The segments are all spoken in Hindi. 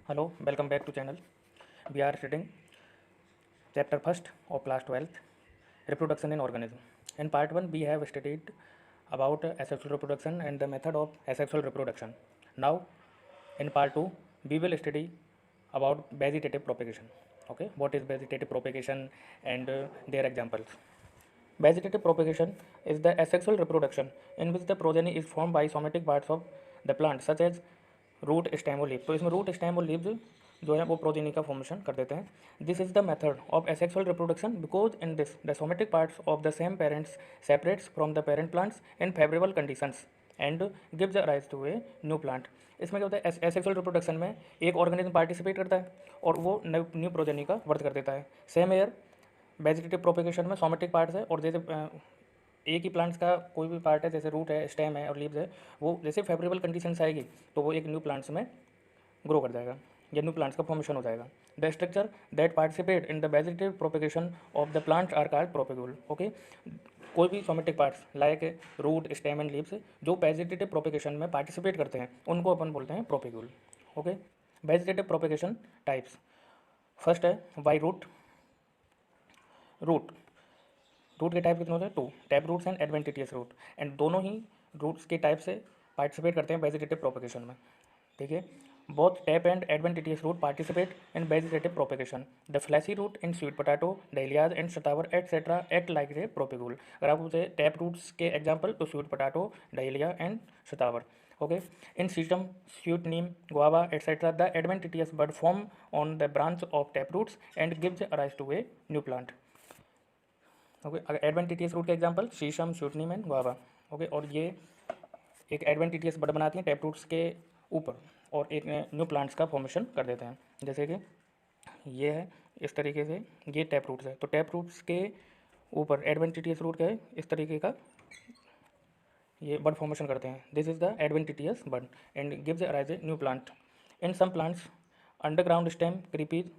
Hello, welcome back to channel. We are studying chapter first of class 12th, reproduction in organism. In part 1 we have studied about asexual reproduction and the method of asexual reproduction. Now in part 2 we will study about vegetative propagation. Okay, what is vegetative propagation and their examples. Vegetative propagation is the asexual reproduction in which the progeny is formed by somatic parts of the plant such as root stem और लीव। तो इसमें रूट स्टेम और लीव्स जो है वो प्रोजेनी का फॉर्मेशन कर देते हैं। This is the method of asexual reproduction because in this the somatic parts of the same parents separates from the parent plants in favourable conditions and gives rise to a new plant. इसमें क्या होता है, एसेक्सुअल रिप्रोडक्शन में एक ऑर्गेनिज्म पार्टिसिपेट करता है और वो न्यू प्रोजेनी का बर्थ कर देता है। सेम एयर वेजिटेटिव प्रोपेगेशन में सोमेटिक पार्ट्स है और जैसे एक ही प्लांट्स का कोई भी पार्ट है, जैसे रूट है, स्टेम है और लीव्स है, वो जैसे फेवरेबल कंडीशंस आएगी तो वो एक न्यू प्लांट्स में ग्रो कर जाएगा या न्यू प्लांट्स का फॉर्मेशन हो जाएगा। The structure that participate in the vegetative propagation of the plants are called propagule. Okay, कोई भी somatic parts like root stem and leaves जो वेजिटेटिव प्रोपेगेशन में पार्टिसिपेट करते हैं उनको अपन बोलते हैं propagule. Okay, vegetative propagation types. First है वाई रूट। रूट रूट के टाइप कितने होते हैं? Two, tap roots and adventitious root. And दोनों ही रूट्स के टाइप से पार्टिसिपेट करते हैं वेजिटेटिव प्रोपेगेशन में। ठीक है, both tap and adventitious root participate in vegetative propagation. The fleshy root in sweet potato, dahlias and shatavar etcetera act like a propagule. अगर आप उसे टैप रूट्स के एग्जाम्पल तो sweet potato, dahlia and shatavar. Okay, in sheesham, sweet neem, guava etcetera the adventitious bud form on the branch of tap roots and gives rise to a new plant. Okay, अगर एडवेंटिटियस रूट के एग्जांपल शीशम, शूटनीम एंड गुआवा। ओके, और ये एक एडवेंटिटियस बड बनाती हैं टैप रूट्स के ऊपर और एक न्यू प्लांट्स का फॉर्मेशन कर देते हैं। जैसे कि ये है, इस तरीके से ये टैप रूट्स है, तो टैप रूट्स के ऊपर एडवेंटिटियस रूट क्या है, इस तरीके का ये बड फॉर्मेशन करते हैं। This is the adventitious bud and gives rise a new plant. In some plants underground stem creepers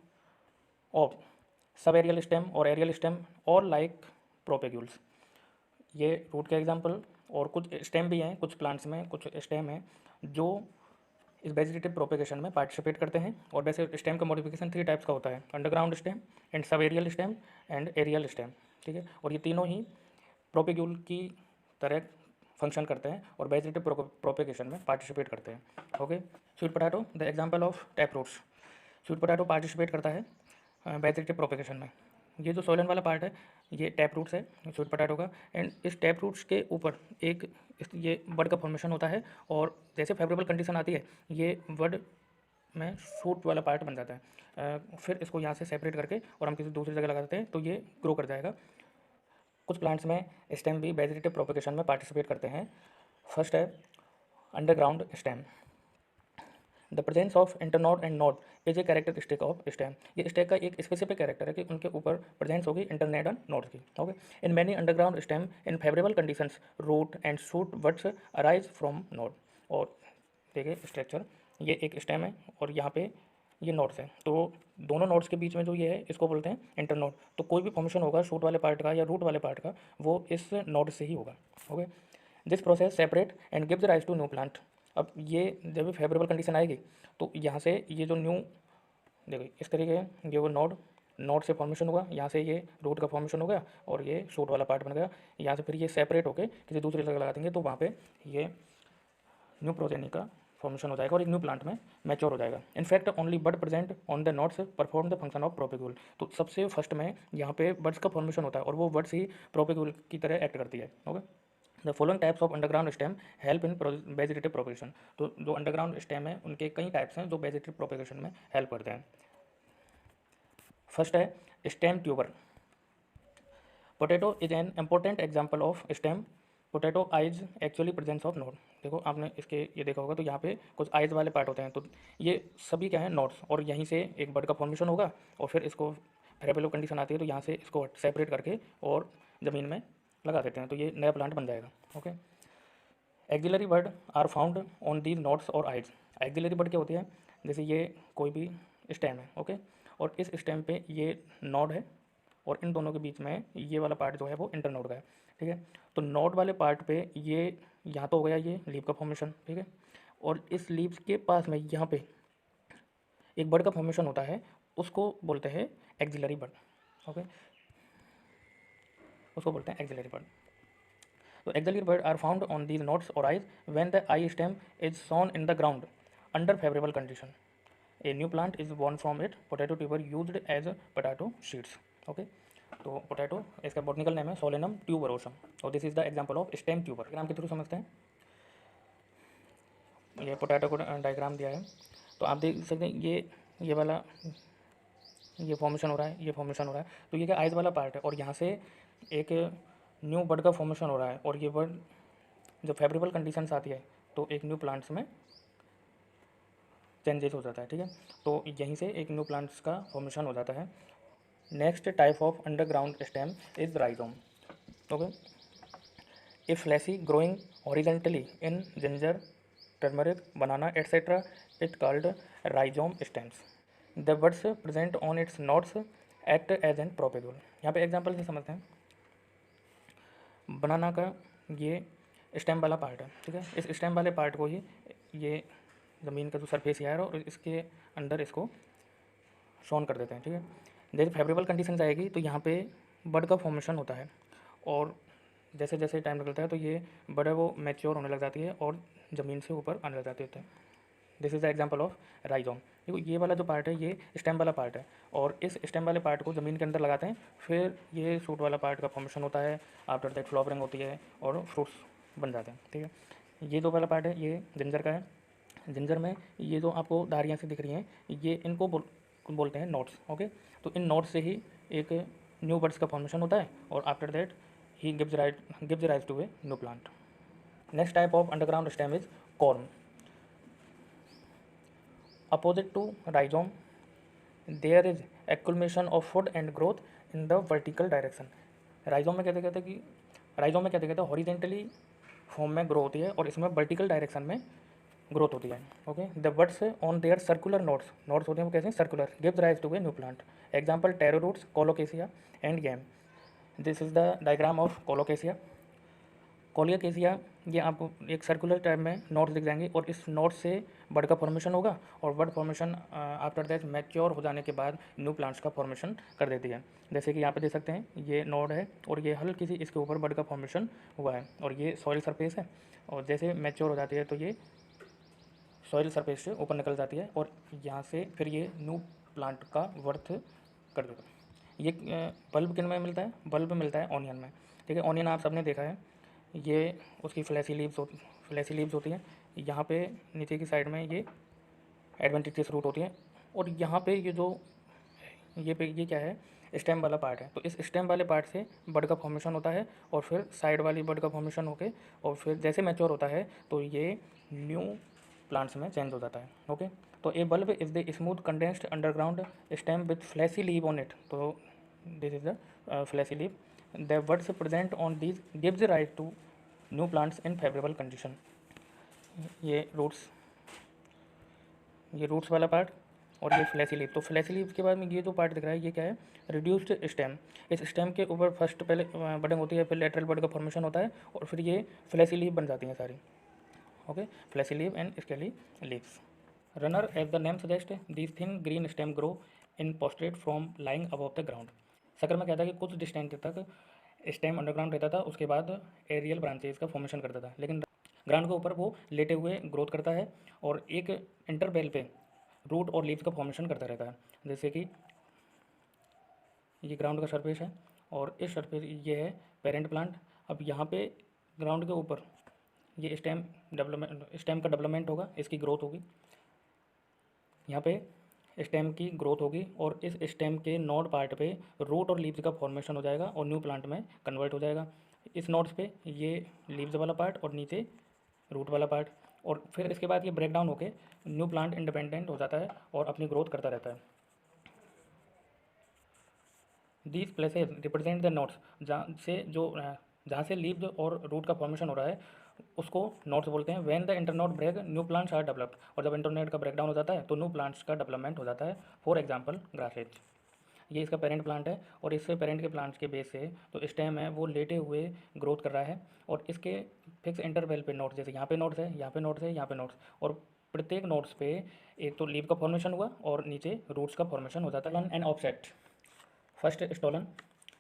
of sub aerial stem और एरियल स्टेम और लाइक प्रोपेग्यूल्स। ये रूट के एग्जांपल, और कुछ स्टेम भी हैं, कुछ प्लांट्स में कुछ स्टेम हैं जो इस वेजिटेटिव प्रोपेगेशन में पार्टिसिपेट करते हैं। और वैसे स्टेम का मॉडिफिकेशन 3 टाइप्स का होता है, underground stem and sub aerial stem and aerial stem. ठीक है, और ये तीनों ही प्रोपेग्यूल की तरह फंक्शन करते हैं और वेजिटेटिव प्रोपेगेशन में पार्टिसिपेट करते हैं। Okay, sweet potato the example of tap roots. Sweet potato participate करता है वेजिटेटिव प्रोपेगेशन में। ये जो सोलन वाला पार्ट है ये टैप रूट्स है स्वीट पोटैटो का, एंड इस टैप रूट्स के ऊपर एक ये बड का फॉर्मेशन होता है और जैसे फेवरेबल कंडीशन आती है ये बड में शूट वाला पार्ट बन जाता है। फिर इसको यहाँ से सेपरेट करके और हम किसी दूसरी जगह लगा देते हैं तो ये ग्रो कर जाएगा। कुछ प्लांट्स में स्टेम भी वेजिटेटिव प्रोपेगेशन में पार्टिसिपेट करते हैं। फर्स्ट है underground stem. The presence of internode and node is a characteristic of stem. ये स्टेम का एक स्पेसिफिक कैरेक्टर है कि उनके ऊपर प्रेजेंस होगी इंटरनेट एंड नोड की। Okay, in many underground stem in favourable conditions root and shoot buds arise from node. और देखिए स्ट्रक्चर, ये एक स्टेम है और यहाँ पे ये नोड्स हैं, तो दोनों नोड्स के बीच में जो ये है इसको बोलते हैं इंटरनोड। तो कोई भी फॉर्मेशन होगा शूट वाले पार्ट का या रूट वाले पार्ट का वो इस नोड से ही होगा। Okay, this process separate and gives rise to new plant. अब ये जब भी फेवरेबल कंडीशन आएगी तो यहाँ से ये जो न्यू, देखो इस तरीके ये वो नोड से फॉर्मेशन हुआ, यहाँ से ये रूट का फॉर्मेशन हो गया और ये शूट वाला पार्ट बन गया। यहाँ से फिर ये सेपरेट होके किसी दूसरी जगह लगा देंगे तो वहाँ पे ये न्यू प्रोजेनी का फॉर्मेशन हो जाएगा और एक न्यू प्लांट में मैच्योर हो जाएगा। In fact only bud present on the nodes perform the function of propagule. तो सबसे फर्स्ट में यहाँ पे बड्स का फॉर्मेशन होता है और वो बड्स ही प्रोपेगुल की तरह एक्ट करती है। Okay, the following types of underground stem help in vegetative propagation. तो जो अंडरग्राउंड स्टेम है उनके कई टाइप्स हैं जो वेजिटेटिव प्रोपेगेशन में हेल्प करते हैं। फर्स्ट है stem tuber. Potato is an important example of stem. Potato eyes actually presence of node. देखो आपने इसके ये देखा होगा तो यहाँ पे कुछ आइज वाले पार्ट होते हैं, तो ये सभी क्या है नोड्स, और यहीं से एक बर्ड का फॉर्मेशन होगा और फिर इसको फेवरेबल कंडीशन आती है तो यहाँ से इसको सेपरेट करके और ज़मीन में लगा देते हैं तो ये नया प्लांट बन जाएगा। Okay, axillary bud are found on these nodes और आइज। एक्जिलरी बर्ड क्या होती है, जैसे ये कोई भी स्टेम है, ओके, और इस स्टेम पे ये नोड है और इन दोनों के बीच में ये वाला पार्ट जो है वो इंटर नोड का है। ठीक है, तो नोड वाले पार्ट पे ये यहाँ तो हो गया ये लीव का फॉर्मेशन। ठीक है, और इस लीव्स के पास में यहाँ पे एक बड का फॉर्मेशन होता है उसको बोलते हैं एक्सिलरी बड। ओके, उसको बोलते हैं एक्सिलरी बड। तो axillary bud are found on these nodes और eyes when the eye stem is sown in the ground under favourable condition. A new plant is born from it potato tuber used as potato seeds. Okay, तो पोटैटो इसका बॉटनिकल नेम है सोलेनम ट्यूबरोसम और this is the example of stem tuber. Diagram के थ्रू समझते हैं। ये पोटैटो को डायग्राम दिया है, तो आप देख सकते हैं ये वाला ये फॉर्मेशन हो रहा है, ये फॉर्मेशन हो रहा है, तो ये क्या आइज वाला पार्ट है और यहाँ से एक न्यू बड का फॉर्मेशन हो रहा है और ये बड जब फेवरेबल कंडीशंस आती है तो एक न्यू प्लांट्स में चेंजेस हो जाता है। ठीक है, तो यहीं से एक न्यू प्लांट्स का फॉर्मेशन हो जाता है। Next type of underground stem is rhizome. Okay, a fleshy growing horizontally in ginger, turmeric, banana etcetera it called rhizome stems. The buds present on its nodes act as an propagule. यहाँ पे एग्जाम्पल से समझते हैं। बनाना का ये स्टेम वाला पार्ट है, ठीक है, इस स्टेम वाले पार्ट को ही ये ज़मीन का जो सरफेस है और इसके अंदर इसको शॉन कर देते हैं। ठीक है, जैसे फेवरेबल कंडीशन आएगी तो यहाँ पे बड का फॉर्मेशन होता है और जैसे जैसे टाइम निकलता है तो ये बड है वो मैच्योर होने लग जाती है और ज़मीन से ऊपर आने लग जाती है। This is the example of rhizome. देखो ये वाला जो पार्ट है ये स्टेम वाला पार्ट है और इस स्टेम वाले पार्ट को ज़मीन के अंदर लगाते हैं, फिर ये शूट वाला पार्ट का फॉर्मेशन होता है, आफ्टर दैट फ्लावरिंग होती है और फ्रूट्स बन जाते हैं। ठीक है, ये जो वाला पार्ट है ये जिंजर का है। जिंजर में ये जो आपको धारियाँ से दिख रही हैं ये इनको बोलते हैं नोट्स। ओके, तो इन नोट्स से ही एक न्यू बड्स का फॉर्मेशन होता है और आफ्टर दैट ही gives rise to a new plant. Next type of underground stem is corm. Opposite to rhizome, there is accumulation of food and growth in the vertical direction. Rhizome में कहते हैं कि राइजोम में कहते हैं हॉरिजेंटली फॉर्म में ग्रो होती है और इसमें वर्टिकल डायरेक्शन में ग्रोथ होती है। Okay, the buds on their circular nodes होते हैं वो कैसे circular gives rise to a new plant. Example taro roots, colocasia and yam. This is the diagram of colocasia. Colocasia ये आपको एक सर्कुलर टाइप में नोट्स दिख जाएंगे और इस नोट से बड का फॉर्मेशन होगा और बड फॉर्मेशन आफ्टर दैट मैच्योर हो जाने के बाद न्यू प्लांट्स का फॉर्मेशन कर देती है। जैसे कि यहाँ पे देख सकते हैं ये नोड है और ये हल्की सी इसके ऊपर बड का फॉर्मेशन हुआ है और ये सॉइल सरफेस है और जैसे मैच्योर हो जाती है तो ये सॉइल सरफेस से ऊपर निकल जाती है और यहाँ से फिर ये न्यू प्लांट का वर्थ कर देगा। ये बल्ब किन में मिलता है? बल्ब मिलता है ऑनियन में। ठीक है, ऑनियन आप सबने देखा है, ये उसकी फ्लैशी लीव्स होती हैं। यहाँ पे नीचे की साइड में ये एडवेंटिशियस रूट होती है और यहाँ पे ये क्या है? स्टेम वाला पार्ट है। तो इस स्टेम वाले पार्ट से बड का फॉर्मेशन होता है और फिर साइड वाली बड का फॉर्मेशन होके और फिर जैसे मैच्योर होता है तो ये न्यू प्लांट्स में चेंज हो जाता है। ओके, तो a bulb is the smooth condensed underground stem with fleshy leave on it. तो this is the fleshy leave. The buds present on these gives rise to new plants in favourable condition. ये रूट्स वाला पार्ट और ये फ्लैशी लीव। तो फ्लैशी लीव के बाद में ये जो पार्ट दिख रहा है ये क्या है? Reduced stem. इस स्टेम के ऊपर फर्स्ट पहले बडिंग होती है, फिर लेटरल बड का फॉर्मेशन होता है और फिर ये फ्लैशी लीव बन जाती हैं सारी। Okay, flashy leave and scaly leaves. Runner as the name suggest these thin green stem grow in prostrate from lying above the ground. शक्कर में क्या था कि कुछ डिस्टेंस तक स्टेम अंडरग्राउंड रहता था, उसके बाद एरियल ब्रांचेज का फॉर्मेशन करता था, लेकिन ग्राउंड के ऊपर वो लेटे हुए ग्रोथ करता है और एक इंटरवेल पे रूट और लीव्स का फॉर्मेशन करता रहता है। जैसे कि ये ग्राउंड का सरफेस है और इस सरफेस ये है पेरेंट प्लांट। अब यहाँ पे ग्राउंड के ऊपर ये स्टेम का डेवलपमेंट होगा, इसकी ग्रोथ होगी, यहाँ पे स्टेम की ग्रोथ होगी और इस स्टेम के नोड पार्ट पे रूट और लीव्स का फॉर्मेशन हो जाएगा और न्यू प्लांट में कन्वर्ट हो जाएगा। इस नोड्स पे ये लीव्स वाला पार्ट और नीचे रूट वाला पार्ट और फिर इसके बाद ये ब्रेक डाउन होकर न्यू प्लांट इंडिपेंडेंट हो जाता है और अपनी ग्रोथ करता रहता है। These places represent the nodes, जहाँ से लीव्स और रूट का फॉर्मेशन हो रहा है उसको नोड्स बोलते हैं। When the internode break new plants are developed, और जब इंटरनेट का ब्रेकडाउन हो जाता है तो न्यू प्लांट्स का डेवलपमेंट हो जाता है। फॉर एग्जांपल ग्रासेज, ये इसका पेरेंट प्लांट है और इससे पेरेंट के प्लांट्स के बेस से तो स्टेम है वो लेटे हुए ग्रोथ कर रहा है और इसके फिक्स इंटरवल पे नोड्स, जैसे यहाँ पे नोड्स है, यहाँ पे नोड्स है, यहाँ पे नोड्स, और प्रत्येक नोड्स पे एक तो लीफ का फॉर्मेशन हुआ और नीचे रूट्स का फॉर्मेशन हो जाता है। And offset, first stolon,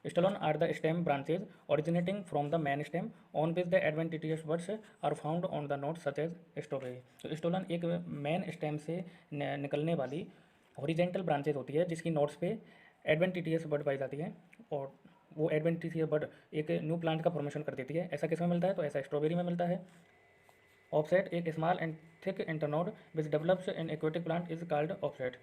stolon are the stem branches originating from the main stem on which the adventitious buds are found on the nodes such as strawberry. तो स्टोलन एक मेन स्टेम से निकलने वाली हॉरिजेंटल ब्रांचेज होती है जिसकी नोट्स पे एडवेंटिटियस वर्ड पाई जाती है, और वो एडवेंटिटियस वर्ड एक न्यू प्लांट का फॉर्मेशन कर देती है। ऐसा किस में मिलता है? तो ऐसा स्ट्रॉबेरी में मिलता है। ऑफसेट, एक small and thick internode which develops in aquatic plant is called offset.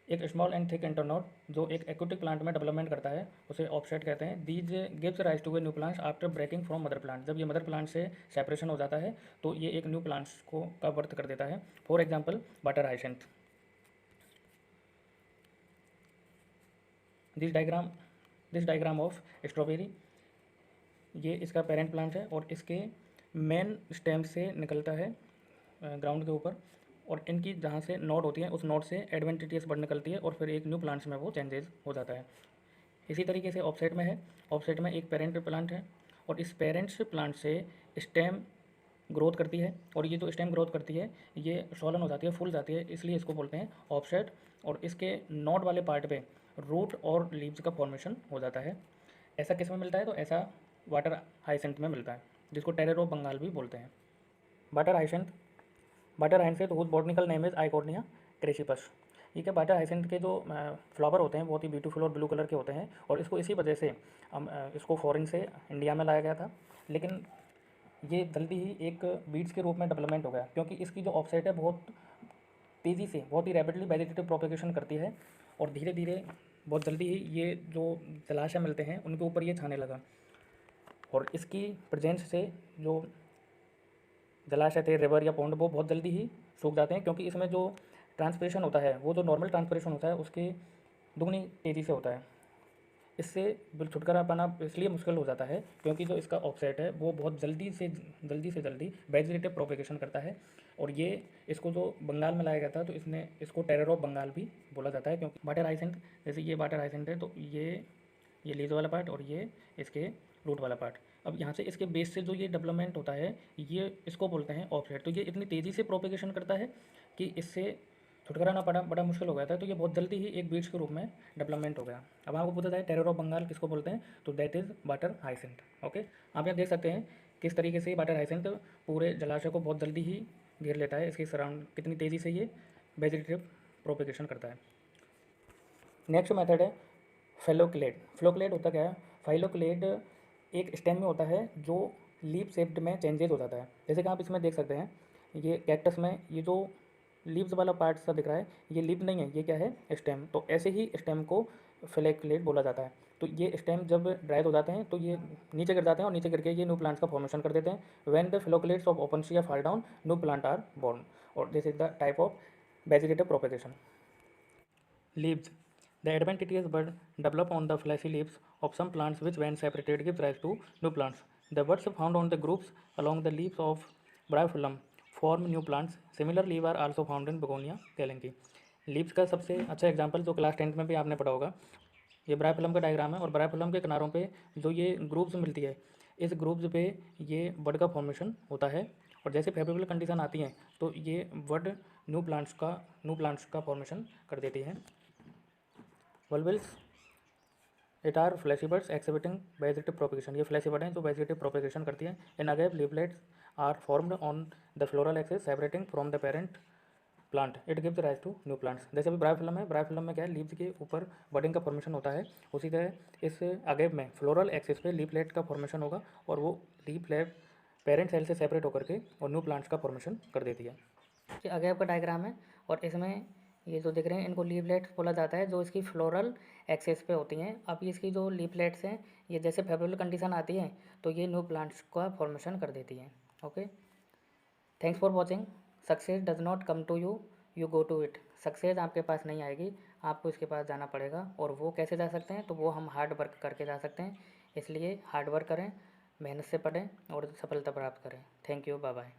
एक स्मॉल एंड थिक इंटरनोड जो एक एक्वेटिक प्लांट में डेवलपमेंट करता है उसे ऑफसेट कहते हैं। These gives rise to a new plants after breaking from mother plant. जब ये मदर प्लांट से सेपरेशन हो जाता है तो ये एक न्यू प्लांट्स को का बर्थ कर देता है। For example water hyacinth. This diagram of strawberry, ये इसका पेरेंट प्लांट है और इसके मेन स्टेम से निकलता है ग्राउंड के ऊपर, और इनकी जहाँ से नोड होती है उस नोड से एडवेंटिटियस बर्ड निकलती है और फिर एक न्यू प्लांट्स में वो चेंजेस हो जाता है। इसी तरीके से ऑफसेट में है। ऑफसेट में एक पेरेंट प्लांट है और इस पेरेंट्स प्लांट से स्टेम ग्रोथ करती है, और ये जो स्टेम ग्रोथ करती है ये सॉलन हो जाती है, फूल जाती है, इसलिए इसको बोलते हैं ऑफसेट। और इसके नोड वाले पार्ट पे रूट और लीव्स का फॉर्मेशन हो जाता है। ऐसा किस में मिलता है? तो ऐसा वाटर हाइसेंथ में मिलता है, जिसको टेरर ऑफ बंगाल भी बोलते हैं। Water hyacinth, water hyacinth whose botanical name is Eichhornia crassipes. ठीक है, वाटर हाइसेंथ के जो फ्लावर होते हैं बहुत ही ब्यूटीफुल और ब्लू कलर के होते हैं, और इसको इसी वजह से इसको फॉरेन से इंडिया में लाया गया था। लेकिन ये जल्दी ही एक बीड्स के रूप में डेवलपमेंट हो गया, क्योंकि इसकी जो ऑफसेट है बहुत तेज़ी से, बहुत ही रैपिडली वेजिटेटिव प्रोपेगेशन करती है, और धीरे धीरे बहुत जल्दी ही ये जो जलाशय मिलते हैं उनके ऊपर ये छाने लगा। और इसकी प्रेजेंस से जो जलाशय थे, रिवर या पॉन्ड, वो बहुत जल्दी ही सूख जाते हैं, क्योंकि इसमें जो ट्रांसपिरेशन होता है वो जो नॉर्मल ट्रांसपिरेशन होता है उसके दुगनी तेज़ी से होता है। इससे छुटकारा पाना इसलिए मुश्किल हो जाता है क्योंकि जो इसका ऑफसेट है वो बहुत जल्दी वेजिटेटिव प्रोपेगेशन करता है। और ये इसको जो बंगाल में लाया गया था तो इसने इसको टेरर ऑफ बंगाल भी बोला जाता है, क्योंकि वाटर हाइसेंथ, जैसे ये वाटर हाइसेंथ है तो ये लीज वाला पार्ट और ये इसके रूट वाला पार्ट। अब यहाँ से इसके बेस से जो ये डेवलपमेंट होता है ये इसको बोलते हैं ऑफसेट। तो ये इतनी तेज़ी से प्रोपेगेशन करता है कि इससे छुटकारा ना पड़ा बड़ा मुश्किल हो गया था, तो ये बहुत जल्दी ही एक बीड्स के रूप में डेवलपमेंट हो गया। अब आपको पूछा जाए टेरर ऑफ बंगाल किसको बोलते हैं, तो that is water hyacinth. Okay, आप यहाँ देख सकते हैं किस तरीके से वाटर हाइसेंथ पूरे जलाशय को बहुत जल्दी ही घेर लेता है, इसके सराउंड कितनी तेज़ी से ये वेजिटेटिव प्रोपेगेशन करता है। नेक्स्ट मेथड है फेलोक्लेड। फ्लोक्लेड होता क्या है? फाइलोक्लेड एक स्टेम में होता है जो लीफ शेप्ड में चेंजेस हो जाता है। जैसे कि आप इसमें देख सकते हैं, ये कैक्टस में ये जो लीव्स वाला पार्ट सा दिख रहा है ये लीफ नहीं है, ये क्या है? स्टेम। तो ऐसे ही स्टेम को फेलोक्लेड बोला जाता है। तो ये स्टेम जब ड्राई हो जाते हैं तो ये नीचे गिर जाते हैं, और नीचे गिर के ये न्यू प्लांट्स का फॉर्मेशन कर देते हैं। When the phylloclades of Opuntia fall down new plant are born, और this is the type of vegetative propagation. Leaves. The adventitious bud develop on the fleshy leaves of some plants which when separated gives rise to new plants. The buds found on the groups along the leaves of Bryophyllum form new plants. Similar leaves are also found in Begonia kalanki. Leaves का सबसे अच्छा एग्जाम्पल जो क्लास 10th में भी आपने पढ़ा होगा, ये ब्रायोफिलम का डायग्राम है, और ब्रायोफिलम के किनारों पे जो ये ग्रुप्स मिलती है इस ग्रुप्स पे ये बड का फॉर्मेशन होता है, और जैसे फेवरेबल कंडीशन आती हैं तो ये बड न्यू प्लांट्स का फॉर्मेशन कर देती है। Bulbils, it are fleshy buds exhibiting vegetative propagation. ये फ्लैशी बड हैं जो वेजिटेटिव प्रोपेगेशन करती हैं। इन agave leaflets are formed on the floral axis separating from the parent plant. It gives rise to new plants. जैसे अभी ब्रायोफिलम है, ब्रायोफिलम में क्या है, लीव्स के ऊपर बडिंग का फॉर्मेशन होता है, उसी तरह इस अगेव में फ्लोरल एक्सिस पे लीफलेट का फॉर्मेशन होगा, और वो लीफलेट पेरेंट सेल से सेपरेट होकर के और न्यू प्लांट्स का फॉर्मेशन कर देती है। ये अगेव का डायग्राम है, और इसमें ये जो दिख रहे हैं इनको लीफलेट्स बोला जाता है, जो इसकी फ्लोरल एक्सेस पे होती हैं। अब इसकी जो लीफलेट्स हैं ये जैसे फेवरेबल कंडीशन आती है तो ये न्यू प्लांट्स का फॉर्मेशन कर देती हैं। Okay, thanks for watching. Success does not come to you, you go to it. Success आपके पास नहीं आएगी, आपको इसके पास जाना पड़ेगा। और वो कैसे जा सकते हैं, तो वो हम हार्ड वर्क करके जा सकते हैं। इसलिए हार्ड वर्क करें, मेहनत से पढ़ें और सफलता प्राप्त करें। Thank you, bye bye.